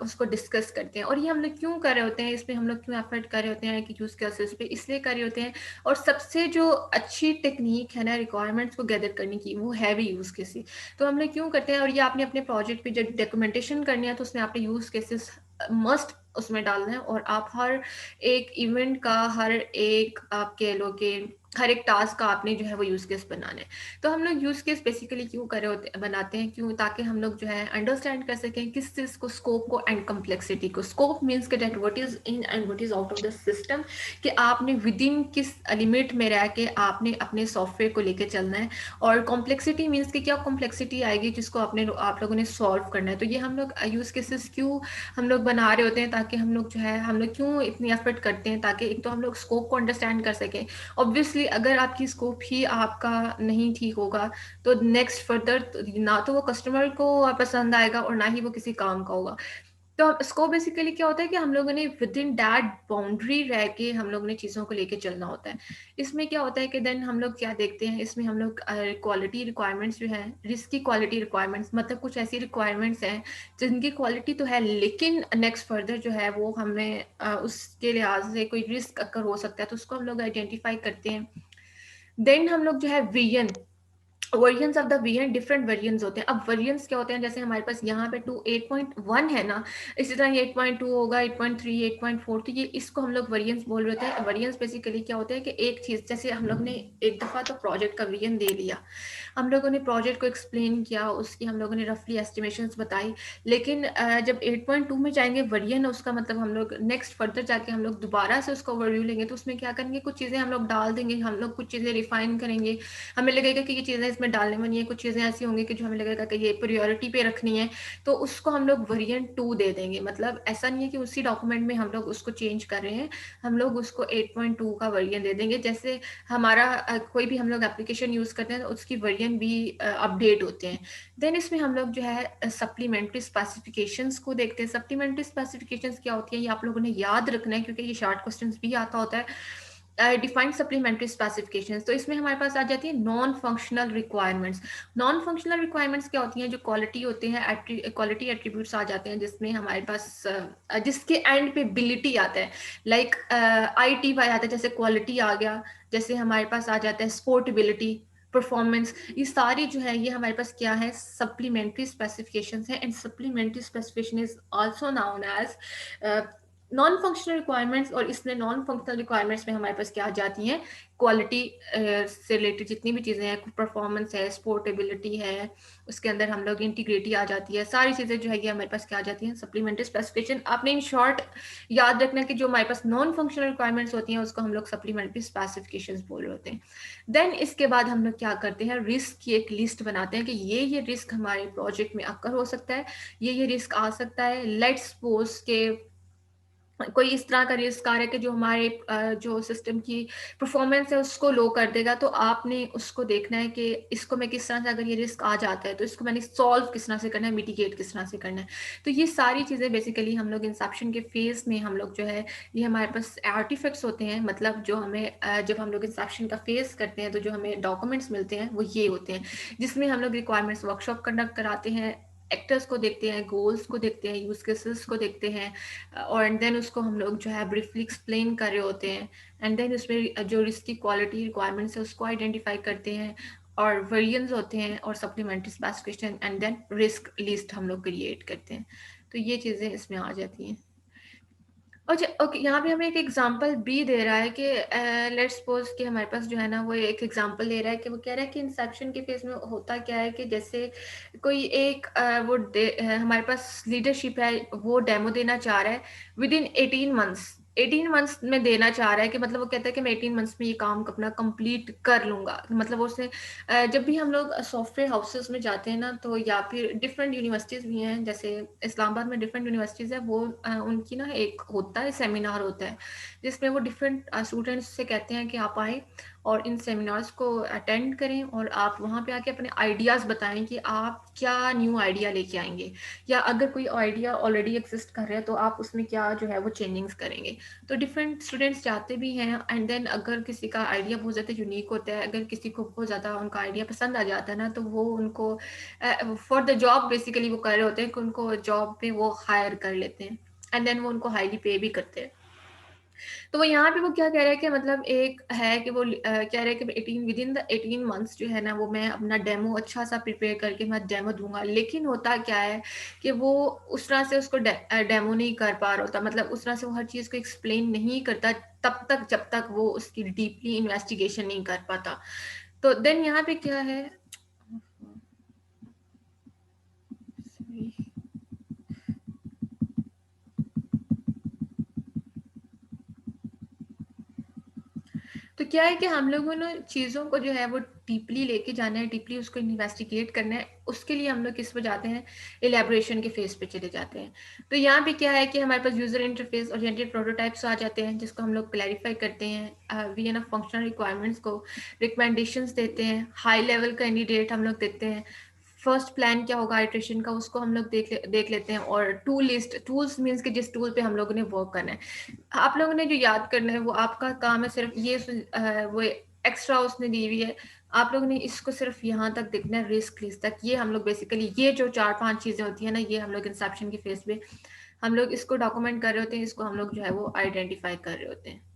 उसको डिस्कस करते हैं। और ये हम लोग क्यों कर रहे होते हैं, इसमें हम लोग क्यों एफर्ट कर रहे होते हैं कि यूज़ केसेस पे, इसलिए कर रहे होते हैं। और सबसे जो अच्छी टेक्निक है ना रिक्वायरमेंट्स को गैदर करने की, वो है भी यूज़ केसेस। तो हम लोग क्यों करते हैं, और ये आपने अपने प्रोजेक्ट पे जब डॉक्यूमेंटेशन करनी है तो उसमें आपने यूज़ केसेस मस्ट उसमें डालना है। और आप हर एक इवेंट का, हर एक आप कह लो कि हर एक टास्क का आपने जो है वो यूज़ केस बनाना है। तो हम लोग यूज़ केस बेसिकली क्यों कर रहे होते बनाते हैं, क्यों, ताकि हम लोग जो है अंडरस्टैंड कर सकें किस चीज़ को, स्कोप को एंड कम्प्लेक्सिटी को। स्कोप मीन्स के that what is in and what is out of the system, कि आपने विद इन किस लिमिट में रह के आपने अपने सॉफ्टवेयर को लेके चलना है। और कॉम्प्लेक्सिटी मीन्स कि क्या कॉम्प्लेक्सिटी आएगी जिसको आप लोगों ने सॉल्व करना है। तो ये हम लोग यूज़ केसेस क्यों हम लोग बना रहे होते हैं, ताकि हम लोग जो है, हम लोग क्यों इतनी एफर्ट करते हैं, ताकि एक तो हम लोग स्कोप को अंडरस्टैंड कर सकें। ऑब्वियसली अगर आपकी स्कोप ही आपका नहीं ठीक होगा तो नेक्स्ट फर्दर ना तो वो कस्टमर को पसंद आएगा और ना ही वो किसी काम का होगा। तो स्कोप बेसिकली क्या होता है कि हम लोगों ने विद इन दैट बाउंड्री रह के हम लोग ने चीज़ों को लेके चलना होता है। इसमें क्या होता है कि देन हम लोग क्या देखते हैं, इसमें हम लोग क्वालिटी रिक्वायरमेंट्स जो है, रिस्क की क्वालिटी रिक्वायरमेंट्स, मतलब कुछ ऐसी रिक्वायरमेंट्स हैं जिनकी क्वालिटी तो है लेकिन नेक्स्ट फर्दर जो है वो हमें उसके लिहाज से कोई रिस्क अगर हो सकता है तो उसको हम लोग आइडेंटिफाई करते हैं। देन हम लोग जो है versions of the variant, different variants होते हैं। अब वेरिएंट्स क्या होते हैं, जैसे हमारे पास यहाँ पे 8.1 है ना, इसी तरह 8.2 होगा, 8.3, 8.4, तो ये इसको हम लोग वेरिएंट्स बोल रहे हैं। वेरिएंट्स बेसिकली क्या होते हैं कि एक चीज़, जैसे हम लोग ने एक दफ़ा तो प्रोजेक्ट का वेरिएंट दे लिया, हम लोगों ने प्रोजेक्ट को एक्सप्लेन किया, उसकी हम लोगों ने रफली एस्टिमेशंस बताई, लेकिन जब 8.2 में जाएंगे वेरिएंट, उसका मतलब हम लोग नेक्स्ट फर्दर जाके हम लोग दोबारा से उसका ओवरव्यू लेंगे, तो उसमें क्या करेंगे, कुछ चीज़ें हम लोग डाल देंगे, हम लोग कुछ चीज़ें रिफाइन करेंगे, हमें लगेगा कि ये चीज़ें इसमें इसमें डालने वाली हैं, कुछ चीज़ें ऐसी होंगी कि जो हमें लगेगा कि ये प्रायोरिटी पे रखनी है, तो उसको हम लोग वेरिएंट 2 दे देंगे। मतलब ऐसा नहीं है कि उसी डॉक्यूमेंट में हम लोग उसको चेंज कर रहे हैं, हम लोग उसको 8.2 का वेरिएंट दे देंगे। जैसे हमारा कोई भी हम लोग एप्लीकेशन यूज़ करते हैं तो उसकी वेरिएंट भी अपडेट होते हैं। देन इसमें हम लोग जो है सप्लीमेंट्री स्पेसिफिकेशंस को देखते हैं। सप्लीमेंट्री स्पेसिफिकेशंस क्या होती है, ये आप लोगों ने याद रखना है क्योंकि ये शार्ट क्वेश्चंस भी आता होता है। डिफाइंड सप्लीमेंट्री स्पेसिफिकेशंस, तो इसमें हमारे पास आ जाती है non functional requirements. Non functional requirements क्या होती हैं, जो क्वालिटी होते हैं, क्वालिटी एट्रीब्यूट्स आ जाते हैं जिसमें हमारे पास जिसके एंड पे एबिलिटी आता है, लाइक ITY आता है, जैसे क्वालिटी आ गया, जैसे हमारे पास आ जाता है सपोर्टेबिलिटी, परफॉर्मेंस, ये सारी जो है ये हमारे पास क्या है, सप्लीमेंट्री स्पेसिफिकेशंस है। And supplementary specification is also known as non functional requirements. और इसमें नॉन फंक्शनल रिक्वायरमेंट्स में हमारे पास क्या आ जाती हैं, क्वालिटी से रिलेटेड जितनी भी चीज़ें हैं, परफॉर्मेंस है, सपोर्टेबिलिटी है, उसके अंदर हम लोग इंटीग्रिटी आ जाती है, सारी चीज़ें जो है ये हमारे पास क्या आ जाती हैं, सप्लीमेंट्री स्पेसिफिकेशन। आपने इन शॉर्ट याद रखना कि जो हमारे पास नॉन फंक्शनल रिक्वायरमेंट्स होती हैं उसको हम लोग सप्लीमेंट्री स्पेसिफिकेशंस बोल रहे होते हैं। देन इसके बाद हम लोग क्या करते हैं, रिस्क की एक लिस्ट बनाते हैं कि ये रिस्क हमारे प्रोजेक्ट में अकर हो सकता है, ये रिस्क आ सकता है। लेट्स सपोज के कोई इस तरह का रिस्क आ रहा है कि जो हमारे जो सिस्टम की परफॉर्मेंस है उसको लो कर देगा, तो आपने उसको देखना है कि इसको मैं किस तरह से, अगर ये रिस्क आ जाता है तो इसको मैंने सॉल्व किस तरह से करना है, मिटिगेट किस तरह से करना है। तो ये सारी चीज़ें बेसिकली हम लोग इंसेप्शन के फेज में हम लोग जो है, ये हमारे पास आर्टिफैक्ट्स होते हैं, मतलब जो हमें जब हम लोग इंसेप्शन का फेस करते हैं तो जो हमें डॉक्यूमेंट्स मिलते हैं वो ये होते हैं, जिसमें हम लोग रिक्वायरमेंट्स वर्कशॉप कंडक्ट कराते हैं, एक्टर्स को देखते हैं, गोल्स को देखते हैं, यूज केसेस को देखते हैं, और एंड देन उसको हम लोग जो है ब्रीफली एक्सप्लेन कर रहे होते हैं। एंड देन उसमें जो रिस्क की क्वालिटी रिक्वायरमेंट्स है उसको आइडेंटिफाई करते हैं, और वेरिएंस होते हैं, और supplementary specification, and then risk list हम लोग क्रिएट करते हैं। तो ये चीज़ें इसमें आ जाती हैं। अच्छा, ओके, यहाँ पे हमें एक एग्जांपल भी दे रहा है कि लेट्स सपोज कि हमारे पास जो है ना, वो एक एग्जांपल दे रहा है कि वो कह रहा है कि इंसेप्शन के फेज में होता क्या है कि जैसे कोई एक हमारे पास लीडरशिप है, वो डेमो देना चाह रहा है विद इन 18 मंथ्स में देना चाह रहा है, कि मतलब वो कहता है कि मैं 18 मंथ्स में ये काम अपना कंप्लीट कर लूंगा। मतलब उसने जब भी हम लोग सॉफ्टवेयर हाउसेस में जाते हैं ना, तो या फिर डिफरेंट यूनिवर्सिटीज़ भी हैं, जैसे इस्लामाबाद में डिफरेंट यूनिवर्सिटीज़ है, वो उनकी ना एक होता है सेमिनार होता है, जिसमें वो डिफरेंट स्टूडेंट्स से कहते हैं कि आप आए और इन सेमिनार्स को अटेंड करें, और आप वहाँ पे आके अपने आइडियाज़ बताएं कि आप क्या न्यू आइडिया लेके आएंगे, या अगर कोई आइडिया ऑलरेडी एग्जिस्ट कर रहा है तो आप उसमें क्या जो है वो चेंजिंग्स करेंगे। तो डिफरेंट स्टूडेंट्स जाते भी हैं, एंड देन अगर किसी का आइडिया बहुत ज़्यादा यूनिक होता है, अगर किसी को बहुत ज़्यादा उनका आइडिया पसंद आ जाता है ना, तो वो उनको फॉर द जॉब बेसिकली वो कर रहे होते हैं कि उनको जॉब पे वो हायर कर लेते हैं, एंड देन वो उनको हाईली पे भी करते हैं। तो वो यहाँ पे वो क्या कह रहा है कि मतलब एक है कि वो कह रहा है कि 18 विद इन द 18 मंथ्स जो है ना, वो मैं अपना डेमो अच्छा सा प्रिपेयर करके मैं डेमो दूंगा। लेकिन होता क्या है कि वो उस तरह से उसको डेमो नहीं कर पा रहा होता, मतलब उस तरह से वो हर चीज़ को एक्सप्लेन नहीं करता तब तक जब तक वो उसकी डीपली इन्वेस्टिगेशन नहीं कर पाता। तो देन यहाँ पे क्या है, तो क्या है कि हम लोगों ने चीज़ों को जो है वो डीपली लेके जाना है, डीपली उसको इन्वेस्टिगेट करना है। उसके लिए हम लोग किस पे जाते हैं, एलैबोरेशन के फेज पे चले जाते हैं। तो यहाँ पे क्या है कि हमारे पास यूजर इंटरफेस ओरिएंटेड प्रोटोटाइप्स आ जाते हैं, जिसको हम लोग क्लैरिफाई करते हैं, वीएनएफ फंक्शनल रिक्वायरमेंट्स को रिकमेंडेशंस देते हैं, हाई लेवल कैंडिडेट हम लोग देते हैं, फर्स्ट प्लान क्या होगा आइट्रेशन का उसको हम लोग देख लेते हैं, और टूल लिस्ट, टूल्स मीन्स कि जिस टूल पे हम लोगों ने वर्क करना है। आप लोगों ने जो याद करना है वो आपका काम है, सिर्फ ये वो एक्स्ट्रा उसने दी हुई है, आप लोगों ने इसको सिर्फ यहाँ तक देखना है, रिस्क लिस्ट तक। ये हम लोग बेसिकली ये जो 4-5 चीजें होती है ना, ये हम लोग इंसेप्शन के फेज पे हम लोग इसको डॉक्यूमेंट कर रहे होते हैं, इसको हम लोग जो है वो आइडेंटिफाई कर रहे होते हैं।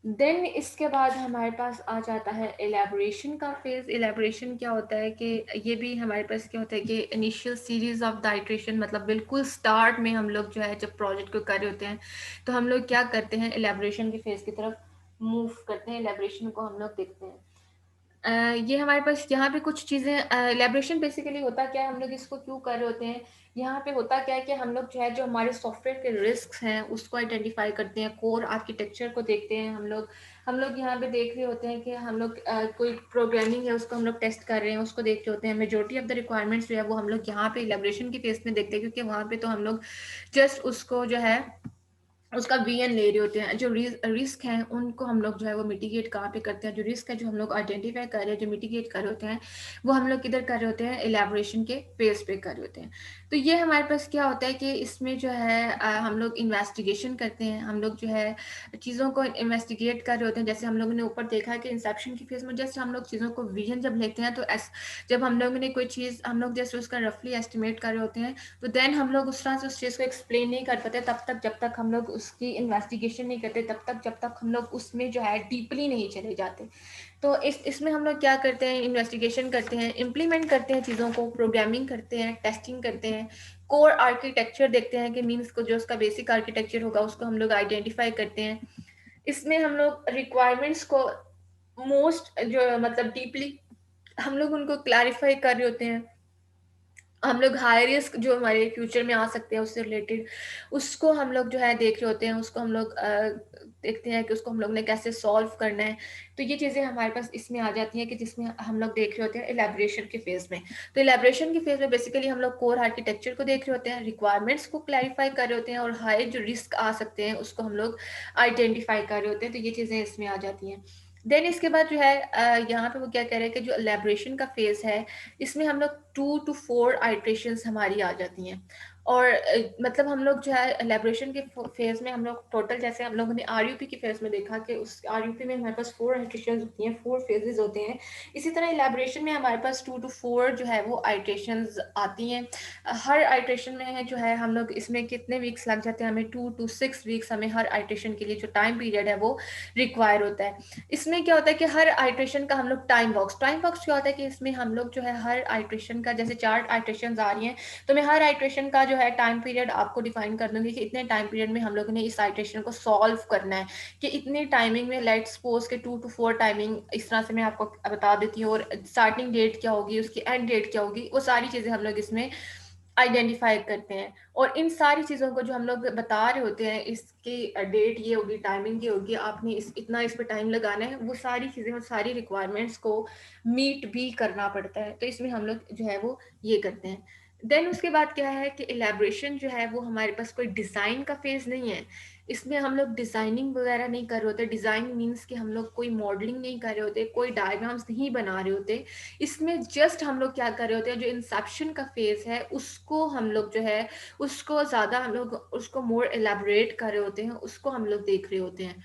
देन इसके बाद हमारे पास आ जाता है एलैबोरेशन का फेज। एलैबोरेशन क्या होता है कि ये भी हमारे पास क्या होता है कि initial series of the iteration, मतलब बिल्कुल स्टार्ट में हम लोग जो है जब प्रोजेक्ट को कर रहे होते हैं तो हम लोग क्या करते हैं, एलैबोरेशन के फेज की तरफ मूव करते हैं, एलैबोरेशन को हम लोग देखते हैं। ये हमारे पास यहाँ पे कुछ चीज़ें एलैबोरेशन बेसिकली होता क्या है, हम लोग इसको क्यों कर रहे होते हैं, यहाँ पे होता क्या है कि हम लोग जो है जो हमारे सॉफ्टवेयर के रिस्क हैं उसको आइडेंटिफाई करते हैं, कोर आर्किटेक्चर को देखते हैं हम लोग यहाँ पे देख रहे होते हैं कि हम लोग कोई प्रोग्रामिंग है उसको हम लोग टेस्ट कर रहे हैं, उसको देख रहे होते हैं। मेजोरिटी ऑफ द रिक्वायरमेंट्स जो है वो हम लोग यहाँ पे एलैबोरेशन की फेस में देखते हैं, क्योंकि वहाँ पे तो हम लोग जस्ट उसको जो है उसका वीएन ले रहे होते हैं। जो रिस्क हैं उनको हम लोग जो है वो मिटिगेट कहाँ पे करते हैं, जो रिस्क है जो हम लोग आइडेंटिफाई कर रहे हैं, जो मिटिगेट कर रहे होते हैं, वो हम लोग किधर कर रहे होते हैं, एलैबोरेशन के फेज पे कर रहे होते हैं। तो ये हमारे पास क्या होता है कि इसमें जो है हम लोग इन्वेस्टिगेशन करते हैं, हम लोग जो है चीज़ों को इन्वेस्टिगेट कर रहे होते हैं। जैसे हम लोगों ने ऊपर देखा है कि इंसेप्शन की फेज में जस्ट हम लोग चीज़ों को विजन जब लेते हैं, तो जब हम लोगों ने कोई चीज़ हम लोग जस्ट उसका रफली एस्टिमेट कर रहे होते हैं, तो देन हम लोग उस तरह से उस चीज़ को एक्सप्लेन नहीं कर पाते तब तक जब तक हम लोग उसकी इन्वेस्टिगेशन नहीं करते, तब तक जब तक हम लोग उसमें जो है डीपली नहीं चले जाते। तो इसमें हम लोग क्या करते हैं, इन्वेस्टिगेशन करते हैं, इम्प्लीमेंट करते हैं चीज़ों को, प्रोग्रामिंग करते हैं, टेस्टिंग करते हैं, कोर आर्किटेक्चर देखते हैं कि मीन्स को जो उसका बेसिक आर्किटेक्चर होगा उसको हम लोग आइडेंटिफाई करते हैं। इसमें हम लोग रिक्वायरमेंट्स को मोस्ट जो मतलब डीपली हम लोग उनको क्लैरिफाई कर रहे होते हैं। हम लोग हाई रिस्क जो हमारे फ्यूचर में आ सकते हैं उससे रिलेटेड उसको हम लोग जो है देख रहे होते हैं, उसको हम लोग देखते हैं कि उसको हम लोग ने कैसे सॉल्व करना है। तो ये चीज़ें हमारे पास इसमें आ जाती हैं कि जिसमें हम लोग देख रहे होते हैं एलैबोरेशन के फेज में। तो एलैबोरेशन के फेज में बेसिकली हम लोग कोर आर्किटेक्चर को देख रहे होते हैं, रिक्वायरमेंट्स को क्लैरिफाई कर रहे होते हैं, और हाई जो रिस्क आ सकते हैं उसको हम लोग आइडेंटिफाई कर रहे होते हैं। तो ये चीज़ें इसमें आ जाती हैं। देन इसके बाद जो है यहाँ पे वो क्या कह रहे हैं कि जो एलैबोरेशन का फेज है इसमें हम लोग 2 to 4 आइट्रेशंस हमारी आ जाती हैं। और मतलब हम लोग जो है एलैबोरेशन के फेज में हम लोग टोटल, जैसे हम लोगों ने आरयूपी की फेज में देखा कि उस आरयूपी में हमारे पास 4 आइट्रेशंस होती हैं, 4 फेजेस होते हैं। इसी तरह एलैबोरेशन में हमारे पास 2 to 4 जो है वो आइट्रेशंस आती हैं। हर आइट्रेशन में जो है हम लोग इसमें कितने वीक्स लग जाते हैं, हमें 2 to 6 वीक्स हमें हर आइट्रेशन के लिए जो टाइम पीरियड है वो रिक्वायर होता है। इसमें क्या होता है कि हर आइट्रेशन का हम लोग टाइम बॉक्स क्या होता है कि इसमें हम लोग जो है हर आइट्रेशन का, जैसे 4 आइट्रेशन आ रही हैं तो मैं हर आइट्रेशन का जो है टाइम पीरियड आपको डिफाइन कर दूंगी कि इतने टाइम पीरियड में हम लोगों ने इस आइट्रेशन को सॉल्व करना है, कि इतनी टाइमिंग में लेट्स सपोज के 2 to 4 टाइमिंग इस तरह से मैं आपको बता देती हूँ, और स्टार्टिंग डेट क्या होगी, उसकी एंड डेट क्या होगी, वो सारी चीज़ें हम लोग इसमें आइडेंटिफाई करते हैं। और इन सारी चीज़ों को जो हम लोग बता रहे होते हैं, इसकी डेट ये होगी, टाइमिंग ये होगी, आपने इतना इस पर टाइम लगाना है, वो सारी चीज़ें और सारी रिक्वायरमेंट्स को मीट भी करना पड़ता है। तो इसमें हम लोग जो है वो ये करते हैं। देन उसके बाद क्या है कि एलैबोरेशन जो है वो हमारे पास कोई डिज़ाइन का फेज नहीं है। इसमें हम लोग डिज़ाइनिंग वगैरह नहीं कर रहे होते। डिज़ाइन मीन्स कि हम लोग कोई मॉडलिंग नहीं कर रहे होते, कोई डायग्राम्स नहीं बना रहे होते। इसमें जस्ट हम लोग क्या कर रहे होते हैं, जो इंसेप्शन का फेज है उसको हम लोग जो है उसको ज़्यादा हम लोग उसको मोर एलैबोरेट कर रहे होते हैं, उसको हम लोग देख रहे होते हैं।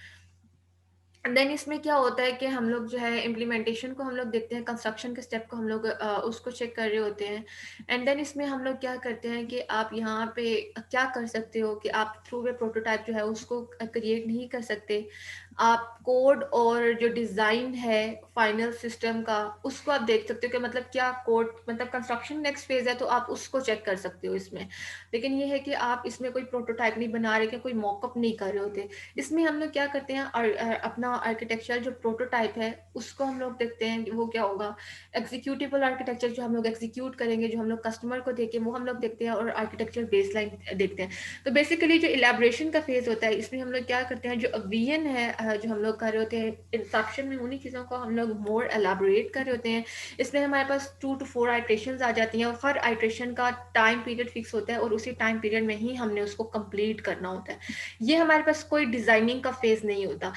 देन इसमें क्या होता है कि हम लोग जो है इम्प्लीमेंटेशन को हम लोग देखते हैं, कंस्ट्रक्शन के स्टेप को हम लोग उसको चेक कर रहे होते हैं। एंड देन इसमें हम लोग क्या करते हैं कि आप यहाँ पे क्या कर सकते हो कि आप थ्रू वे प्रोटोटाइप जो है उसको क्रिएट नहीं कर सकते। आप कोड और जो डिज़ाइन है फाइनल सिस्टम का उसको आप देख सकते हो कि मतलब क्या कोड, मतलब कंस्ट्रक्शन नेक्स्ट फेज है तो आप उसको चेक कर सकते हो इसमें। लेकिन ये है कि आप इसमें कोई प्रोटोटाइप नहीं बना रहे, कि कोई मॉकअप नहीं कर रहे होते। इसमें हम लोग क्या करते हैं, अपना आर्किटेक्चर जो प्रोटोटाइप है उसको हम लोग देखते हैं कि वो क्या होगा। एग्जीक्यूटिबल आर्किटेक्चर जो हम लोग एग्जीक्यूट करेंगे, जो हम लोग कस्टमर को देके वो हम लोग देखते हैं, और आर्किटेक्चर बेसलाइन देखते हैं। तो बेसिकली जो इलेबोरेशन का फेज होता है इसमें हम लोग क्या करते हैं, जो वीएन है जो हम लोग कर रहे होते हैं इंसेप्शन में, उन्हीं चीज़ों को हम लोग मोर एलैबोरेट कर रहे होते हैं। इसमें हमारे पास 2 to 4 आइट्रेशंस आ जाती हैं, और हर आइट्रेशन का टाइम पीरियड फिक्स होता है, और उसी टाइम पीरियड में ही हमने उसको कंप्लीट करना होता है। ये हमारे पास कोई डिजाइनिंग का फेज नहीं होता।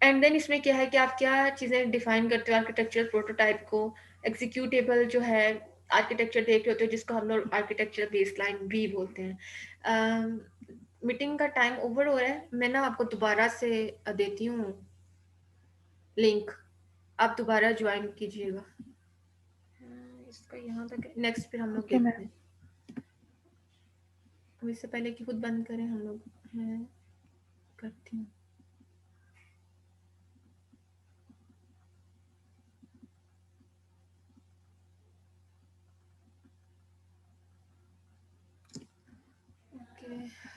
एंड देन इसमें क्या है कि आप क्या चीज़ें डिफाइन करते हो आर्किटेक्चर प्रोटोटाइप को। एग्जीक्यूटेबल जो है आर्किटेक्चर देख रहे होते हो, जिसको हम लोग आर्किटेक्चर बेसलाइन भी बोलते हैं। मीटिंग का टाइम ओवर हो रहा है, मैं ना आपको दोबारा से देती हूँ लिंक, आप दोबारा ज्वाइन कीजिएगा। इसका यहाँ तक नेक्स्ट फिर हम लोग ओके देखते मैम। हैं। अब इससे पहले कि खुद बंद करें हम लोग हैं करती हूँ। ओके